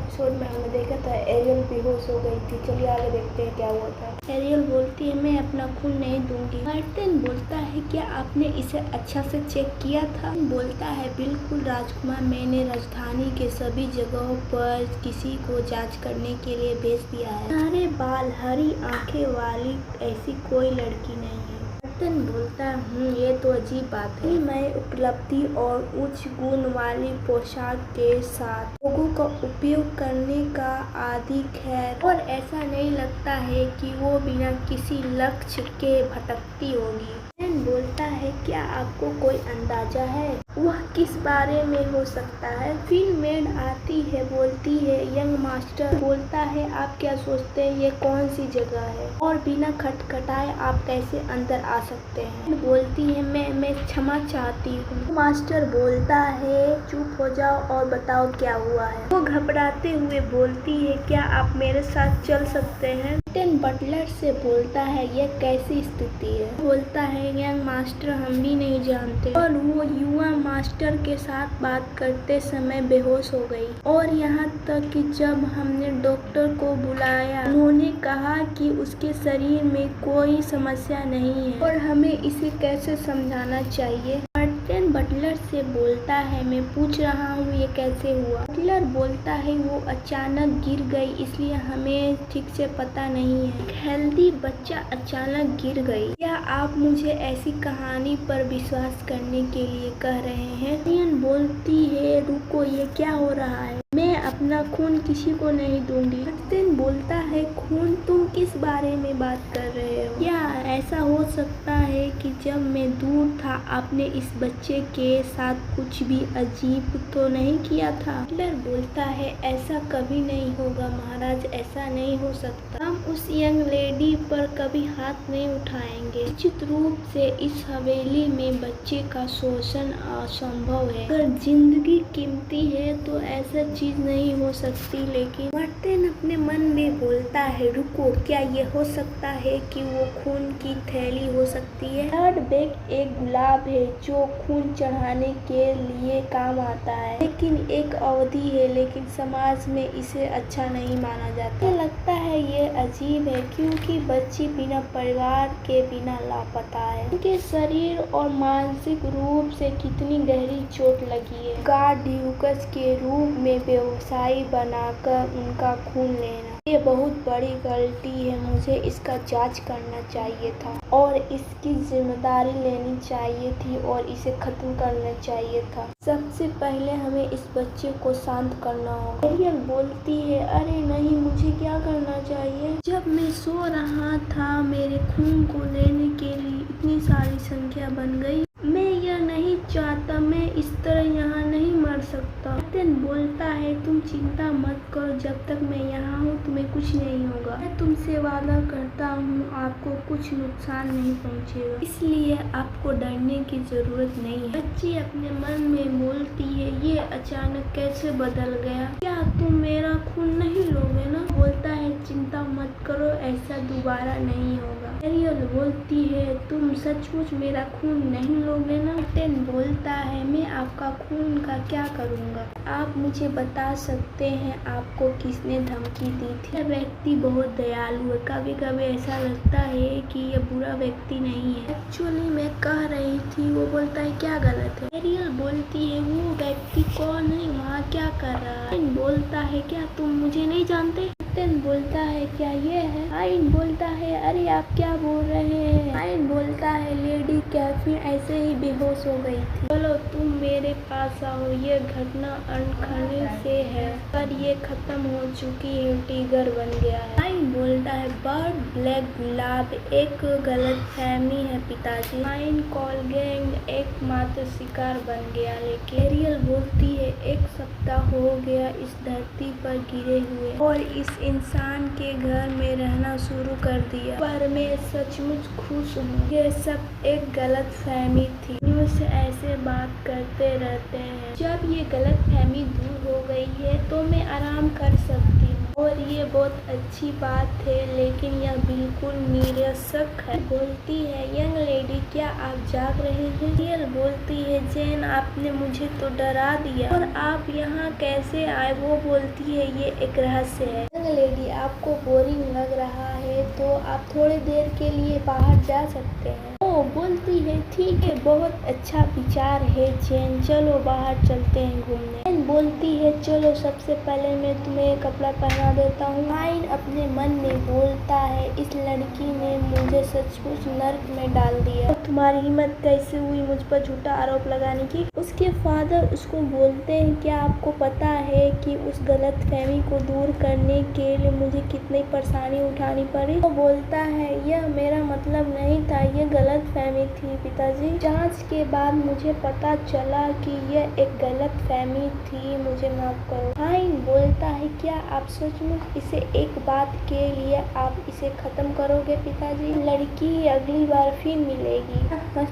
Episode में हमने देखा था एरियल बेहोश हो गई थी। चलिए आगे देखते हैं क्या हुआ था। एरियल बोलती है मैं अपना खून नहीं दूंगी। मार्टिन बोलता है क्या आपने इसे अच्छा से चेक किया था? बोलता है बिल्कुल राजकुमार, मैंने राजधानी के सभी जगहों पर किसी को जांच करने के लिए भेज दिया है। हरे बाल हरी आंखें वाली ऐसी कोई लड़की नहीं है। मार्टिन बोलता है ये तो अजीब बात है। मैं उपलब्धि और उच्च गुण वाली पोशाक के साथ लोगों का उपयोग करने का आदि है और ऐसा नहीं लगता है कि वो बिना किसी लक्ष्य के भटकती होगी। मार्टिन बोलता है क्या आपको कोई अंदाजा है वह किस बारे में हो सकता है? फिर मेड आती है, बोलती है यंग मास्टर बोलता है आप क्या सोचते हैं ये कौन सी जगह है और बिना खटखटाए आप कैसे अंदर आ सकते हैं? बोलती है मैं क्षमा चाहती हूँ। मास्टर बोलता है चुप हो जाओ और बताओ क्या हुआ है। वो घबराते हुए बोलती है क्या आप मेरे साथ चल सकते हैं? मार्टिन बटलर से बोलता है यह कैसी स्थिति है? बोलता है यंग मास्टर हम भी नहीं जानते और वो युवा मास्टर के साथ बात करते समय बेहोश हो गई और यहाँ तक कि जब हमने डॉक्टर को बुलाया उन्होंने कहा कि उसके शरीर में कोई समस्या नहीं है और हमें इसे कैसे समझाना चाहिए। मार्टिन बटलर से बोलता है मैं पूछ रहा हूँ ये कैसे हुआ? बटलर बोलता है वो अचानक गिर गई इसलिए हमें ठीक से पता नहीं है। एक हेल्दी बच्चा अचानक गिर गई। क्या आप मुझे ऐसी कहानी पर विश्वास करने के लिए कह रहे हैं? मार्टिन बोलती है रुको ये क्या हो रहा है? मैं अपना खून किसी को नहीं दूंगी। मार्टिन बोलता है खून? तुम किस बारे में बात कर रहे हो? क्या ऐसा हो सकता है कि जब मैं दूर था आपने इस बच्चे के साथ कुछ भी अजीब तो नहीं किया था? बटलर बोलता है ऐसा कभी नहीं होगा महाराज, ऐसा नहीं हो सकता। हम उस यंग लेडी पर कभी हाथ नहीं उठाएंगे। निश्चित रूप से इस हवेली में बच्चे का शोषण असंभव है। अगर जिंदगी कीमती है तो ऐसा चीज नहीं हो सकती। लेकिन मार्टिन अपने मन में बोलता है रुको क्या ये हो सकता है कि वो खून की थैली हो सकती है? ब्लड बैंक एक गुलाब है जो खून चढ़ाने के लिए काम आता है लेकिन एक अवधि है, लेकिन समाज में इसे अच्छा नहीं माना जाता। मुझे लगता है ये अजीब है क्योंकि बच्ची बिना परिवार के बिना लापता है। उनके शरीर और मानसिक रूप से कितनी गहरी चोट लगी है। गार्डियुकस के रूप में व्यवसायी बनाकर उनका खून लेना ये बहुत बड़ी गलती है। मुझे इसका जांच करना चाहिए था और इसकी जिम्मेदारी लेनी चाहिए थी और इसे खत्म करना चाहिए था। सबसे पहले हमें इस बच्चे को शांत करना होगा। एरियल बोलती है अरे नहीं मुझे क्या करना चाहिए? जब मैं सो रहा था मेरे खून को लेने के लिए इतनी सारी संख्या बन गई। मैं यह नहीं चाहता, मैं इस तरह यहाँ नहीं मर सकता। मार्टिन बोलता है तुम चिंता मत करो, जब तक मैं यहाँ हूँ तुम्हें कुछ नहीं होगा। मैं तुमसे वादा करता हूँ आपको कुछ नुकसान नहीं पहुँचेगा, इसलिए आपको डरने की जरूरत नहीं है। बच्ची अपने मन में बोलती है ये अचानक कैसे बदल गया? क्या तुम मेरा खून नहीं लोगे ना? बोलता है चिंता मत करो ऐसा दोबारा नहीं होगा। एरियल बोलती है तुम सचमुच मेरा खून नहीं लोगे ना? मार्टिन बोलता है मैं आपका खून का क्या करूँगा? आप मुझे बता सकते हैं आपको किसने धमकी दी थी? यह व्यक्ति बहुत दयालु है, कभी कभी ऐसा लगता है कि यह बुरा व्यक्ति नहीं है। एक्चुअली मैं कह रही थी। वो बोलता है क्या गलत है? एरियल बोलती है वो व्यक्ति कौन है, वहाँ क्या कर रहा है? बोलता है क्या तुम मुझे नहीं जानते? मार्टिन बोलता है क्या ये है? आइन बोलता है अरे आप क्या बोल रहे हैं? आइन बोलता है लेडी कैफीन ऐसे ही बेहोश हो गई थी। चलो तुम मेरे पास आओ, ये घटना अनखने से है पर ये खत्म हो चुकी है, टिगर बन गया है। आइन बोलता है बर्ड ब्लैक गुलाब एक गलत फहमी है पिताजी। आइन कॉल गैंग एकमात्र शिकार बन गया। लेकिन एरियल बोलती है 1 सप्ताह हो गया इस धरती पर गिरे हुए और इस इंसान के घर में रहना शुरू कर दिया, पर मैं सचमुच खुश हूँ। ये सब एक गलत फहमी थी। मुझसे ऐसे बात करते रहते हैं। जब ये गलत फहमी दूर हो गई है तो मैं आराम कर सकती हूँ और और ये बहुत अच्छी बात है, लेकिन यह बिल्कुल निरर्थक है। बोलती है यंग लेडी क्या आप जाग रहे हैं? एरियल बोलती है जेन आपने मुझे तो डरा दिया, और आप यहाँ कैसे आए? वो बोलती है ये एक रहस्य है। यंग लेडी आपको बोरिंग लग रहा है तो आप थोड़ी देर के लिए बाहर जा सकते हैं। वो बोलती है ठीक है, बहुत अच्छा विचार है जेन, चलो बाहर चलते हैं घूमने। जेन बोलती है चलो सबसे पहले मैं तुम्हें कपड़ा पहना देता हूँ। हाइन अपने मन में बोलता है इस लड़की ने मुझे सचमुच नर्क में डाल दिया, और तुम्हारी हिम्मत कैसे हुई मुझ पर झूठा आरोप लगाने की? उसके फादर उसको बोलते हैं क्या आपको पता है कि उस गलत फहमी को दूर करने के लिए मुझे कितनी परेशानी उठानी पड़ी? वो बोलता है यह मेरा मतलब नहीं था, यह गलत फहमी थी पिताजी। जांच के बाद मुझे पता चला कि यह एक गलत फहमी थी, मुझे माफ करो। हाइन बोलता है क्या आप सचमुच इसे एक बात के लिए आप इसे खत्म करोगे पिताजी? लड़की अगली बार फिर मिलेगी,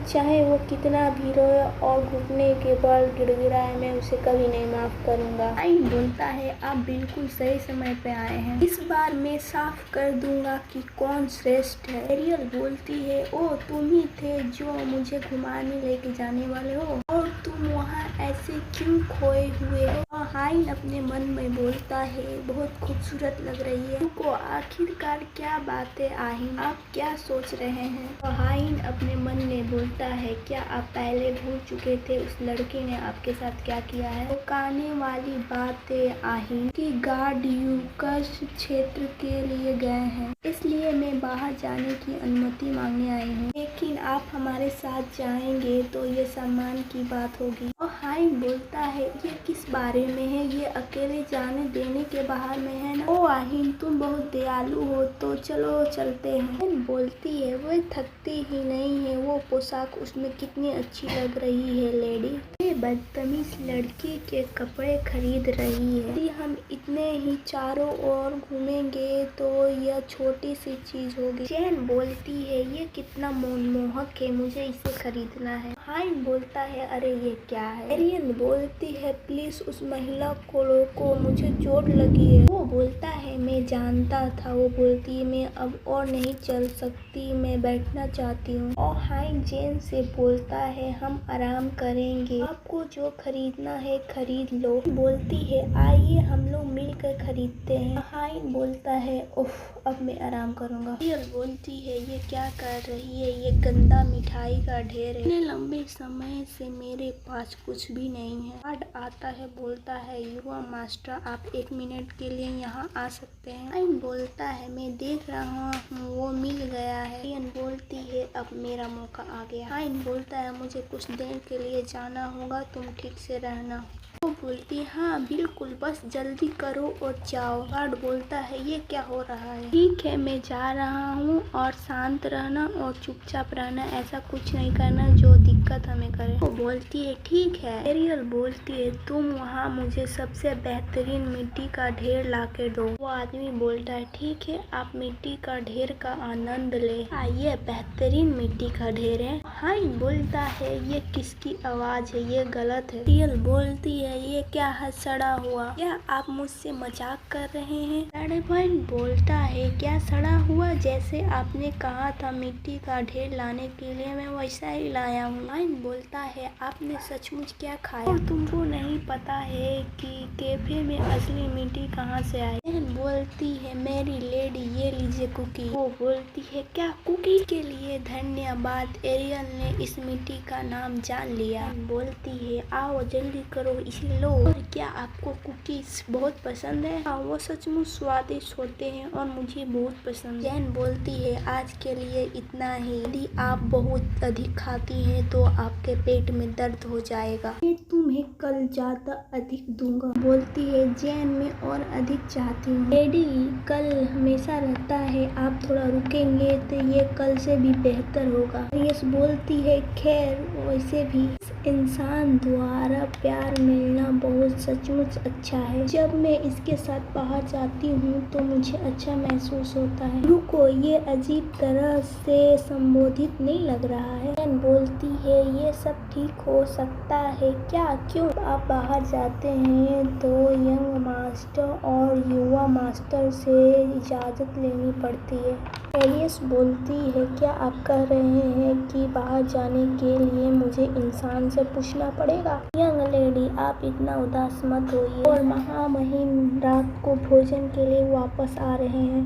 चाहे वो कितना भी रोए और घुटने के बल गिड़गिड़ाए, मैं उसे कभी नहीं माफ करूंगा। हाइन बोलता है आप बिल्कुल सही समय पे आए हैं, इस बार मैं साफ कर दूंगा कि कौन श्रेष्ठ है। एरियल बोलती है ओ तुम ही थे जो मुझे घुमाने लेके जाने वाले हो, और तुम वहाँ ऐसे क्यों खोए हुए हो? और हाइन अपने मन में बोलता है बहुत खूबसूरत लग रही है तुमको, आखिरकार क्या बातें आहिन, आप क्या सोच रहे हैं? और हाइन अपने मन में बोलता है क्या आप पहले भूल चुके थे उस लड़की ने आपके साथ क्या किया है? तो कहने वाली बातें आहिन कि गार्ड यूकस क्षेत्र के लिए गए हैं, इसलिए मैं बाहर जाने की अनुमति मांगने आई हूँ, लेकिन आप हमारे साथ जाएंगे तो ये सम्मान की बात होगी। और हाइन बोलता है ये किस बारे में है, ये अकेले जाने देने के बाहर में है ना? ओ आहिन तुम बहुत दयालु हो, तो चलो चलते हैं। हाइन बोलती है वो थकती ही नहीं है, वो पोशाक उसमें कितनी अच्छी लग रही है लेडी, ये बदतमीज लड़की के कपड़े खरीद रही है। यदि हम इतने ही चारों ओर घूमेंगे तो यह छोटी सी चीज होगी। जेन बोलती है ये कितना मनमोहक है, मुझे इसे खरीदना है। हाइन बोलता है अरे ये क्या है? एरियन बोलती है प्लीज उस महिला को रोको, मुझे चोट लगी है। वो बोलता है मैं जानता था। वो बोलती है मैं अब और नहीं चल सकती, मैं बैठना चाहती हूँ। और हाइन जेन से बोलता है हम आराम करेंगे, आपको जो खरीदना है खरीद लो। बोलती है आइए हम लोग मिलकर खरीदते हैं। हाइन बोलता है उफ अब मैं आराम करूंगा। रियल बोलती है ये क्या कर रही है, ये गंदा मिठाई का ढेर है, इतने लंबे समय से मेरे पास कुछ भी नहीं है। गार्ड आता है बोलता है युवा मास्टर आप 1 मिनट के लिए यहाँ आ सकते हैं। हाइन बोलता है मैं देख रहा हूँ वो मिल गया है। रियन बोलती है अब मेरा मौका आ गया। हाइन बोलता है मुझे कुछ देर के लिए जाना होगा, तुम ठीक से रहना। वो बोलती हाँ बिल्कुल, बस जल्दी करो और जाओ। गार्ड बोलता है ये क्या हो रहा है? ठीक है मैं जा रहा हूँ, और शांत रहना और चुपचाप रहना, ऐसा कुछ नहीं करना जो दिक्कत हमें करे। वो बोलती है ठीक है। एरियल बोलती है तुम वहाँ मुझे सबसे बेहतरीन मिट्टी का ढेर ला के दो। वो आदमी बोलता है ठीक है आप मिट्टी का ढेर का आनंद ले। ये बेहतरीन मिट्टी का ढेर है। हाइन बोलता है ये किसकी आवाज है, ये गलत है। एरियल बोलती है ये क्या है सड़ा हुआ, क्या आप मुझसे मजाक कर रहे हैं? एडवाइन बोलता है क्या सड़ा हुआ, जैसे आपने कहा था मिट्टी का ढेर लाने के लिए मैं वैसा ही लाया हूँ। हाइन बोलता है आपने सचमुच क्या खाया, और तुमको नहीं पता है कि कैफे में असली मिट्टी कहाँ से आई? बोलती है मेरी लेडी ये लीजिए कुकी। वो बोलती है क्या कुकी के लिए धन्यवाद, एरियल ने इस मिट्टी का नाम जान लिया। बोलती है आओ जल्दी करो इसे लो। और क्या आपको कुकीज बहुत पसंद है? हाँ वो सचमुच स्वादिष्ट होते हैं और मुझे बहुत पसंद है। जैन बोलती है आज के लिए इतना ही, यदि आप बहुत अधिक खाती हैं तो आपके पेट में दर्द हो जाएगा, मैं तुम्हें कल ज्यादा अधिक दूंगा। बोलती है जैन मैं और अधिक चाहती हूँ। लेडी कल हमेशा रहता है, आप थोड़ा रुकेंगे तो ये कल से भी बेहतर होगा। यस बोलती है खैर वैसे भी इंसान द्वारा प्यार मिलना बहुत सचमुच अच्छा है, जब मैं इसके साथ बाहर जाती हूँ तो मुझे अच्छा महसूस होता है। रुको ये अजीब तरह से संबोधित नहीं लग रहा है। जैन बोलती है ये सब ठीक हो सकता है क्या, क्यों? आप बाहर जाते हैं तो यंग मास्टर और युवा मास्टर से इजाज़त लेनी पड़ती है। एलिस बोलती है, क्या आप कह रहे हैं कि बाहर जाने के लिए मुझे इंसान से पूछना पड़ेगा? यंग लेडी, आप इतना उदास मत होइए। और महामहिम रात को भोजन के लिए वापस आ रहे हैं।